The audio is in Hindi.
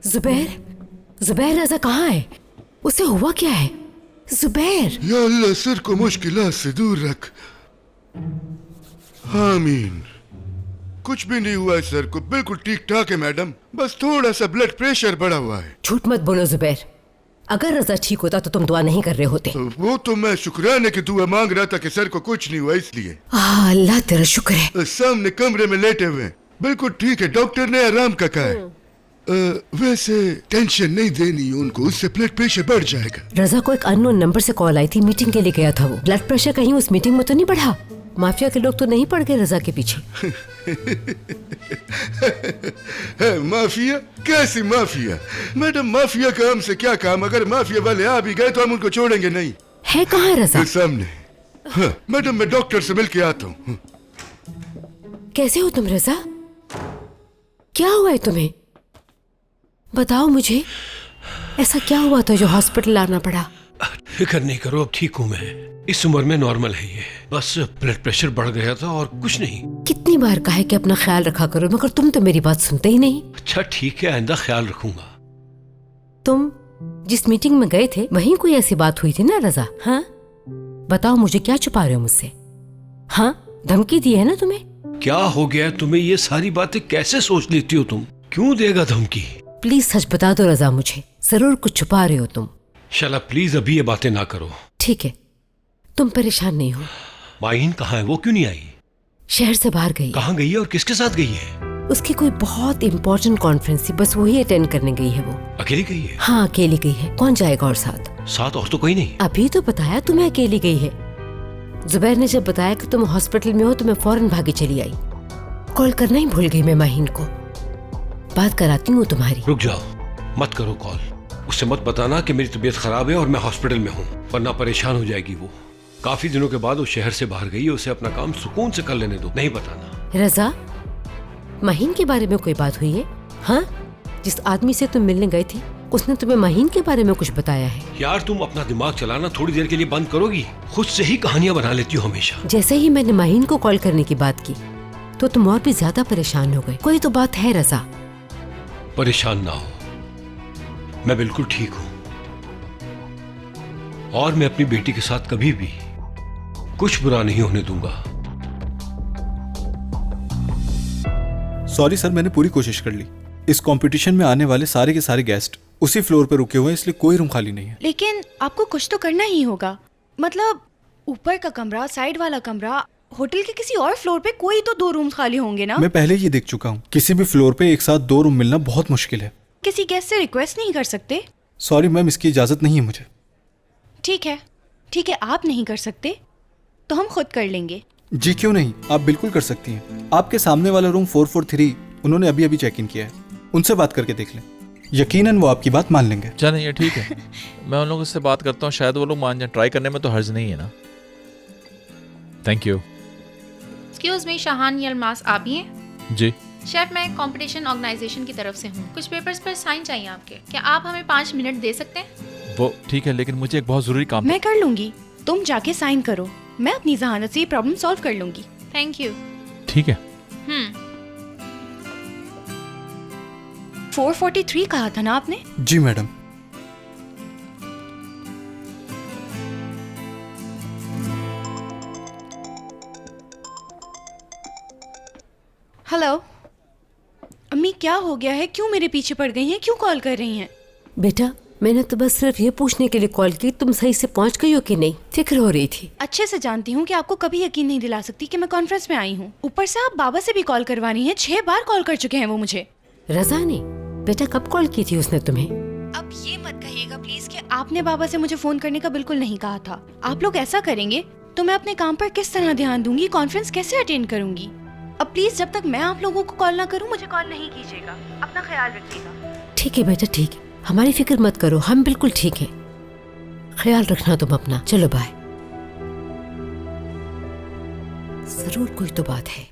जुबैर, जुबैर रजा कहाँ है? उसे हुआ क्या है? जुबैर! या अल्लाह, सर को मुश्किलात से दूर रख। आमीन। कुछ भी नहीं हुआ है सर को, बिल्कुल ठीक ठाक है मैडम, बस थोड़ा सा ब्लड प्रेशर बढ़ा हुआ है। झूठ मत बोलो जुबैर, अगर रजा ठीक होता तो तुम दुआ नहीं कर रहे होते। वो तो मैं शुक्राने की दुआ मांग रहा था कि सर को कुछ नहीं हुआ इसलिए। अल्लाह तेरा शुक्र है। सामने कमरे में लेटे हुए हैं, बिल्कुल ठीक है, डॉक्टर ने आराम का कहा है। वैसे टेंशन नहीं देनी उनको, उससे ब्लड प्रेशर बढ़ जाएगा। रजा को एक अननोन नंबर से कॉल आई थी, मीटिंग के लिए गया था वो। ब्लड प्रेशर कहीं उस मीटिंग में तो नहीं बढ़ा? माफिया के लोग तो नहीं पड़ गए रजा के पीछे? माफिया? कैसी माफिया मैडम? माफिया का हमसे क्या काम? अगर माफिया वाले आ भी गए तो हम उनको छोड़ेंगे नहीं। है कहाँ है रजा? सामने। हाँ, मैडम मैं डॉक्टर से मिल के आता हूँ। कैसे हो तुम रजा? क्या हुआ है तुम्हें? बताओ मुझे, ऐसा क्या हुआ था जो हॉस्पिटल आना पड़ा? फिक्र नहीं करो, अब ठीक हूँ मैं। इस उम्र में नॉर्मल है ये, बस ब्लड प्रेशर बढ़ गया था और कुछ नहीं। कितनी बार कहा है कि अपना ख्याल रखा करो, मगर तुम तो मेरी बात सुनते ही नहीं। अच्छा ठीक है, आइंदा ख्याल रखूंगा। तुम जिस मीटिंग में गए थे वहीं कोई ऐसी बात हुई थी ना रजा? हाँ बताओ मुझे, क्या छुपा रहे हो मुझसे? हाँ धमकी दी है ना तुम्हें? क्या हो गया तुम्हें? ये सारी बातें कैसे सोच लेती हो तुम? क्यों देगा धमकी? प्लीज सच बता दो रजा, मुझे जरूर कुछ छुपा रहे हो तुम। शाला प्लीज अभी ये बातें ना करो। ठीक है, तुम परेशान नहीं हो। माहीन कहाँ है? वो क्यों नहीं आई? शहर से बाहर गई। कहाँ गई है और किसके साथ गई है? उसकी कोई बहुत इम्पोर्टेंट कॉन्फ्रेंस थी, बस वही अटेंड करने गई है वो। अकेली गई है? हाँ अकेली गई है, कौन जाएगा और साथ? साथ और तो कोई नहीं। अभी तो बताया तुम्हें अकेली गई है। जुबैर ने जब बताया कि तुम हॉस्पिटल में हो तो मैं फौरन भागी चली आई। कॉल करना ही भूल गई मैं माहीन को। बात कराती हूँ तुम्हारी। रुक जाओ, मत करो कॉल। उससे मत बताना कि मेरी तबीयत खराब है और मैं हॉस्पिटल में हूँ, वरना परेशान हो जाएगी वो। काफी दिनों के बाद वो शहर से बाहर गई है, उसे अपना काम सुकून से कर लेने दो। नहीं बताना। रजा, माहीन के बारे में कोई बात हुई है? हाँ, जिस आदमी से तुम मिलने गए थे उसने तुम्हें माहीन के बारे में कुछ बताया है? यार तुम अपना दिमाग चलाना थोड़ी देर के लिए बंद करोगी? खुद से ही कहानियां बना लेती हो हमेशा। जैसे ही मैंने माहीन को कॉल करने की बात की तो तुम और भी ज्यादा परेशान हो गए। कोई तो बात है रजा। परेशान ना हो, मैं बिल्कुल ठीक हूँ और मैं अपनी बेटी के साथ कभी भी कुछ बुरा नहीं होने दूंगा। सॉरी सर, मैंने पूरी कोशिश कर ली। इस कंपटीशन में आने वाले सारे के सारे गेस्ट उसी फ्लोर पर रुके हुए हैं, इसलिए कोई रूम खाली नहीं है। लेकिन आपको कुछ तो करना ही होगा। मतलब ऊपर का कमरा, साइड वाला कमरा, होटल के किसी और फ्लोर पे कोई तो 2 रूम खाली होंगे ना? मैं पहले ये देख चुका हूँ, किसी भी फ्लोर पे एक साथ 2 रूम मिलना बहुत मुश्किल है। किसी गेस्ट से रिक्वेस्ट नहीं कर सकते? सॉरी मैम, इसकी इजाजत नहीं है मुझे। ठीक है, ठीक है, आप नहीं कर सकते तो हम खुद कर लेंगे। जी क्यों नहीं, आप बिल्कुल कर सकती हैं। आपके सामने वाला रूम 443 उन्होंने अभी अभी चेक इन किया है, उनसे बात करके देख लें, यकीनन वो आपकी बात मान लेंगे। चलें, ये ठीक है। मैं उन लोगों से बात करता हूँ, शायद वो लोग मान जाए। ट्राई करने में तो हर्ज नहीं है ना। Thank you. एक्सक्यूज मी, शाहान यलमास आप ही हैं? जी शेफ, मैं कंपटीशन ऑर्गेनाइजेशन की तरफ से हूँ। कुछ पेपर्स पर साइन चाहिए आपके। क्या आप हमें 5 मिनट दे सकते हैं? वो ठीक है, लेकिन मुझे एक बहुत जरूरी काम। मैं कर लूंगी, तुम जाके साइन करो, मैं अपनी जहानत से ये प्रॉब्लम सॉल्व कर लूंगी। Thank you. ठीक है। 443 कहा था ना आपने? जी मैडम। हेलो अम्मी, क्या हो गया है? क्यों मेरे पीछे पड़ गई हैं? क्यों कॉल कर रही हैं? बेटा मैंने तो बस सिर्फ ये पूछने के लिए कॉल की तुम सही से पहुंच गई हो कि नहीं, फिक्र हो रही थी। अच्छे से जानती हूँ कि आपको कभी यकीन नहीं दिला सकती कि मैं कॉन्फ्रेंस में आई हूँ। ऊपर से आप बाबा से भी कॉल करवानी है। 6 बार कॉल कर चुके हैं वो मुझे। रजा ने बेटा कब कॉल की थी उसने तुम्हें? अब ये मत कहिएगा प्लीज कि आपने बाबा से मुझे फोन करने का बिल्कुल नहीं कहा था। आप लोग ऐसा करेंगे तो मैं अपने काम पर किस तरह ध्यान दूंगी, कॉन्फ्रेंस कैसे अटेंड करूंगी? अब प्लीज जब तक मैं आप लोगों को कॉल ना करूं मुझे कॉल नहीं कीजिएगा। अपना ख्याल रखिएगा। ठीक है बेटा, ठीक है, हमारी फिक्र मत करो, हम बिल्कुल ठीक है। ख्याल रखना तुम अपना। चलो बाय। जरूर कोई तो बात है।